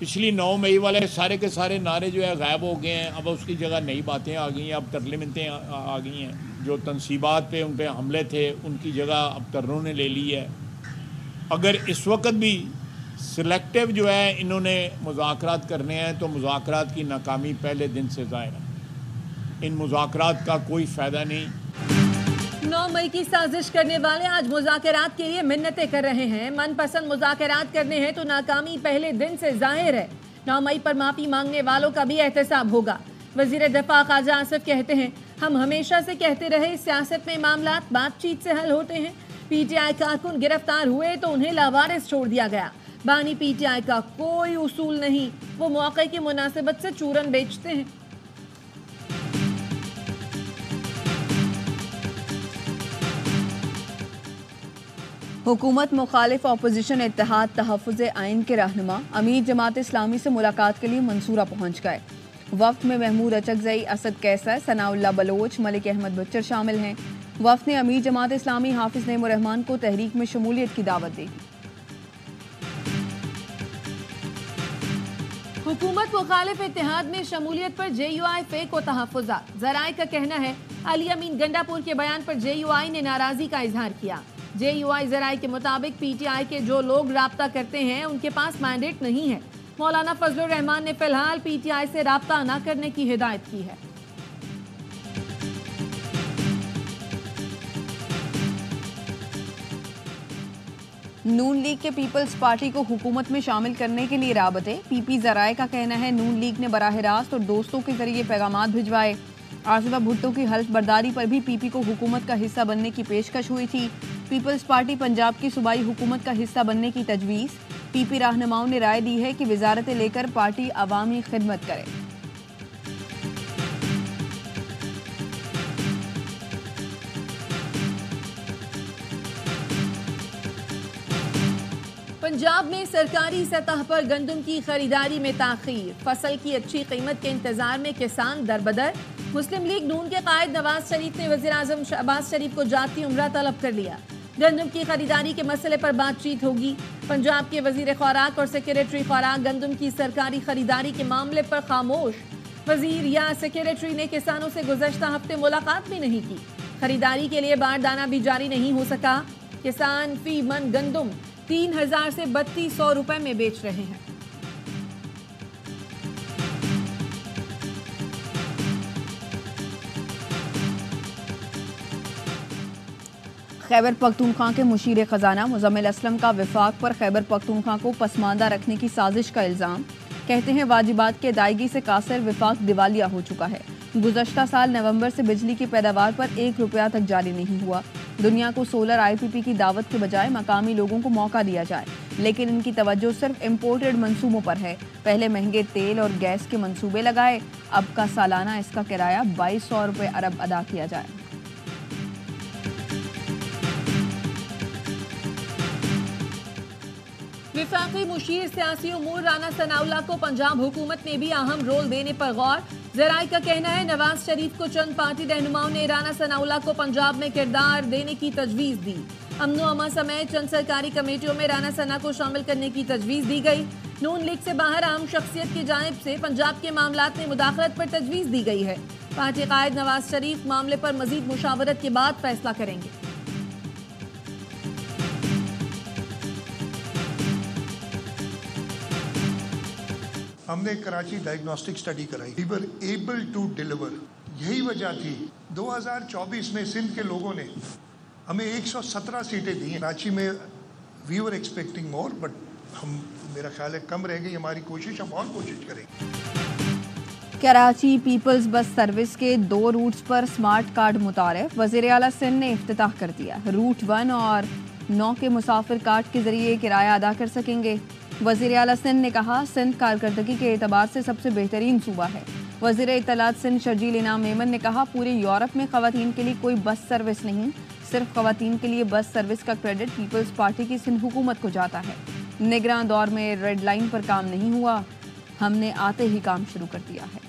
پچھلی 9 مئی والے سارے کے سارے نعرے جو ہے غائب ہو گئے ہیں. اب اس کی جگہ نئی باتیں آ گئی ہیں, اب ترلے منتیں آ گئی ہیں. جو تنصیبات پہ ان پہ حملے تھے ان کی جگہ اب ترنوں نے لے لی ہے. اگر اس وقت بھی سلیکٹیو جو ہے انہوں نے مذاکرات کرنے ہیں تو مذاکرات کی ناکامی پہلے دن سے ظاہر ہے. ان مذاکرات کا کوئی فائدہ نہیں. 9 مئی کی سازش کرنے والے آج مذاکرات کے لیے منتیں کر رہے ہیں. من پسند مذاکرات کرنے ہیں تو ناکامی پہلے دن سے ظاہر ہے. 9 مئی پر معافی مانگنے والوں کا بھی احتساب ہوگا. وزیر دفاع خواجہ آصف کہتے ہیں ہم ہمیشہ سے کہتے رہے سیاست میں معاملات بات چیت سے حل ہوتے ہیں. پی ٹی آئی کارکن گرفتار ہوئے تو انہیں لاوارث چھوڑ دیا گیا. بانی پی ٹی آئی کا کوئی اصول نہیں, وہ موقع کی مناسبت سے چورن بیچتے ہیں. حکومت مخالف اپوزیشن اتحاد تحفظ آئین کے رہنما امیر جماعت اسلامی سے ملاقات کے لیے منصورہ پہنچ گئے. وفد میں محمود اچکزئی, اسد کیسر, ثناء اللہ بلوچ, ملک احمد بچر شامل ہیں. وفد نے امیر جماعت اسلامی حافظ نعیم الرحمان کو تحریک میں شمولیت کی دعوت دی. حکومت مخالف اتحاد میں شمولیت پر جے یو آئی فیک و تحفظات. ذرائع کا کہنا ہے علی امین گنڈاپور کے بیان پر جے یو آئی نے ناراضی کا اظہار کیا. جے یو آئی ذرائع کے مطابق پی ٹی آئی کے جو لوگ رابطہ کرتے ہیں ان کے پاس مینڈیٹ نہیں ہے. مولانا فضل الرحمان نے فی الحال پی ٹی آئی سے رابطہ نہ کرنے کی ہدایت کی ہے. نون لیگ کے پیپلز پارٹی کو حکومت میں شامل کرنے کے لیے رابطے. پی پی ذرائع کا کہنا ہے نون لیگ نے براہ راست اور دوستوں کے ذریعے پیغامات بھجوائے. آصفہ بھٹو کی حلف برداری پر بھی پی پی کو حکومت کا حصہ بننے کی پیشکش ہوئی تھی. پیپلز پارٹی پنجاب کی صوبائی حکومت کا حصہ بننے کی تجویز. پی پی رہنماؤں نے رائے دی ہے کہ وزارتیں لے کر پارٹی عوامی خدمت کرے. پنجاب میں سرکاری سطح پر گندم کی خریداری میں تاخیر. فصل کی اچھی قیمت کے انتظار میں کسان دربدر. مسلم لیگ نون کے قائد نواز شریف نے وزیر اعظم شہباز شریف کو جاتی عمرہ طلب کر لیا. گندم کی خریداری کے مسئلے پر بات چیت ہوگی. پنجاب کے وزیر خوراک اور سیکریٹری خوراک گندم کی سرکاری خریداری کے معاملے پر خاموش. وزیر یا سیکریٹری نے کسانوں سے گزشتہ ہفتے ملاقات بھی نہیں کی. خریداری کے لیے باردانہ بھی جاری نہیں ہو سکا. کسان فی من گندم 3000 سے 3200 روپے میں بیچ رہے ہیں. خیبر پختونخوا کے مشیر خزانہ مزمل اسلم کا وفاق پر خیبر پختونخوا کو پسماندہ رکھنے کی سازش کا الزام. کہتے ہیں واجبات کی ادائیگی سے قاصر وفاق دیوالیہ ہو چکا ہے. گزشتہ سال نومبر سے بجلی کی پیداوار پر 1 روپیہ تک جاری نہیں ہوا. دنیا کو سولر آئی پی پی کی دعوت کے بجائے مقامی لوگوں کو موقع دیا جائے, لیکن ان کی توجہ صرف امپورٹڈ منصوبوں پر ہے. پہلے مہنگے تیل اور گیس کے منصوبے لگائے, اب کا سالانہ اس کا کرایہ 2200 روپے ارب ادا کیا جائے. وفاقی مشیر سیاسی امور رانا ثناء اللہ کو پنجاب حکومت نے بھی اہم رول دینے پر غور. ذرائع کا کہنا ہے نواز شریف کو چند پارٹی رہنماؤں نے رانا ثناء اللہ کو پنجاب میں کردار دینے کی تجویز دی. امن و امان سمیت چند سرکاری کمیٹیوں میں رانا ثناء کو شامل کرنے کی تجویز دی گئی. نون لیگ سے باہر اہم شخصیت کی جانب سے پنجاب کے معاملات میں مداخلت پر تجویز دی گئی ہے. پارٹی قائد نواز شریف معاملے پر مزید مشاورت کے بعد فیصلہ کریں گے. ہم نے کراچی ڈائگنوسٹک سٹڈی کرائی. We were able to deliver. یہی وجہ تھی 2024 میں سندھ کے لوگوں نے ہمیں 117 سیٹیں دی. کراچی میں we were expecting more, but ہم میرا خیال ہے کم رہ گئی ہماری کوشش. ہم اور کوشش کریں. کراچی پیپلز بس سروس کے 2 روٹس پر سمارٹ کارڈ متعارف. وزیر اعلیٰ سندھ نے افتتاح کر دیا. روٹ 1 اور 9 کے مسافر کارڈ کے ذریعے کرایہ ادا کر سکیں گے. وزیر اعلیٰ سندھ نے کہا سندھ کارکردگی کے اعتبار سے سب سے بہترین صوبہ ہے. وزیر اطلاعات سندھ شرجیل انعام میمن نے کہا پورے یورپ میں خواتین کے لیے کوئی بس سروس نہیں, صرف خواتین کے لیے بس سروس کا کریڈٹ پیپلز پارٹی کی سندھ حکومت کو جاتا ہے. نگراں دور میں ریڈ لائن پر کام نہیں ہوا, ہم نے آتے ہی کام شروع کر دیا ہے.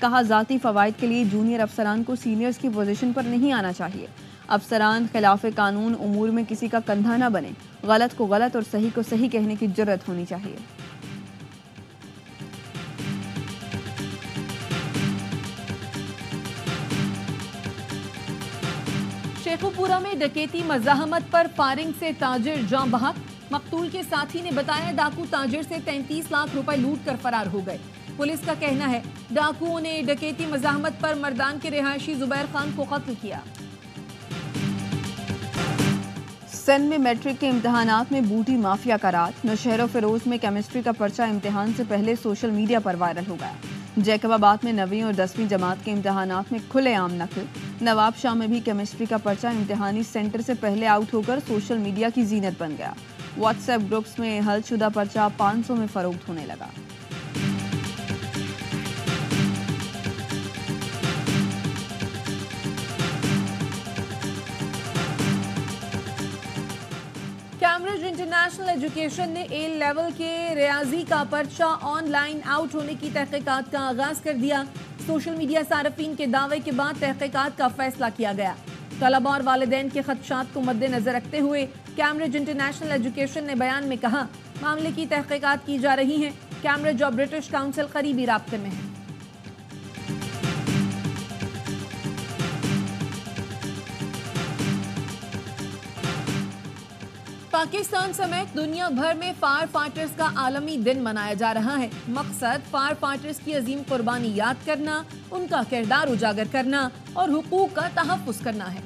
کہا ذاتی فوائد کے لیے جونیئر افسران کو سینئرز کی پوزیشن پر نہیں آنا چاہیے. افسران خلاف قانون امور میں کسی کا کندھا نہ بنے. غلط کو غلط اور صحیح کو صحیح کہنے کی جرت ہونی چاہیے. شیخوپورہ میں ڈکیتی مزاحمت پر فائرنگ سے تاجر جاں بحق. مقتول کے ساتھی نے بتایا ڈاکو تاجر سے 33 لاکھ روپے لوٹ کر فرار ہو گئے. پولیس کا کہنا ہے ڈاکوؤں نے ڈکیتی مزاحمت پر مردان کے رہائشی زبیر خان کو قتل کیا. سندھ میں میٹرک کے امتحانات میں بوٹی مافیا کا رات. نوشہر و فیروز میں کیمسٹری کا پرچہ امتحان سے پہلے سوشل میڈیا پر وائرل ہو گیا. جیکب آباد میں 9ویں اور 10ویں جماعت کے امتحانات میں کھلے عام نقل. نواب شاہ میں بھی کیمسٹری کا پرچہ امتحانی سینٹر سے پہلے آؤٹ ہو کر سوشل میڈیا کی زینت بن گیا. واٹس ایپ گروپس میں حل شدہ پرچہ 500 میں فروخت ہونے لگا. کیمبرج انٹرنیشنل ایجوکیشن نے اے لیول کے ریاضی کا پرچہ آن لائن آؤٹ ہونے کی تحقیقات کا آغاز کر دیا. سوشل میڈیا صارفین کے دعوے کے بعد تحقیقات کا فیصلہ کیا گیا. طلباء اور والدین کے خدشات کو مد نظر رکھتے ہوئے کیمبرج انٹرنیشنل ایجوکیشن نے بیان میں کہا معاملے کی تحقیقات کی جا رہی ہیں. کیمبرج اور برٹش کاؤنسل قریبی رابطے میں ہیں. پاکستان سمیت دنیا بھر میں فائر فائٹرز کا عالمی دن منایا جا رہا ہے. مقصد فائر فائٹرز کی عظیم قربانی یاد کرنا، ان کا کردار اجاگر کرنا اور حقوق کا تحفظ کرنا ہے.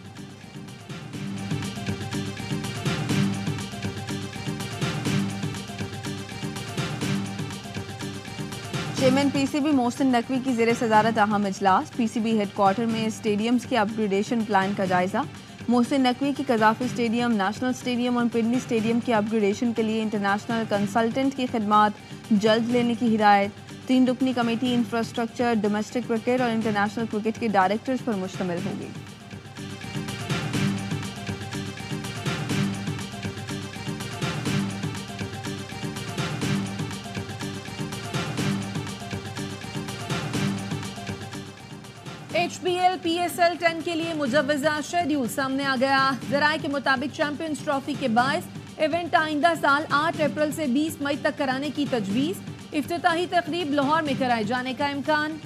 Chairman P C B Mohsin Naqvi کی زیر صدارت اہم اجلاس. پی سی بی ہیڈ کوارٹر میں اسٹیڈیمز کے اپ گریڈیشن پلان کا جائزہ. محسن نقوی کی قذافی اسٹیڈیم، نیشنل اسٹیڈیم اور پنڈی اسٹیڈیم کے اپ گریڈیشن کے لیے انٹرنیشنل کنسلٹنٹ کی خدمات جلد لینے کی ہدایت. 3 رکنی کمیٹی انفراسٹرکچر، ڈومیسٹک کرکٹ اور انٹرنیشنل کرکٹ کے ڈائریکٹرز پر مشتمل ہوگی. H B L P S L 10 کے لیے مجوزہ شیڈیول سامنے آ گیا. ذرائع کے مطابق چیمپئنز ٹرافی کے باعث ایونٹ آئندہ سال 8 اپریل سے 20 مئی تک کرانے کی تجویز. افتتاحی تقریب لاہور میں کرائے جانے کا امکان.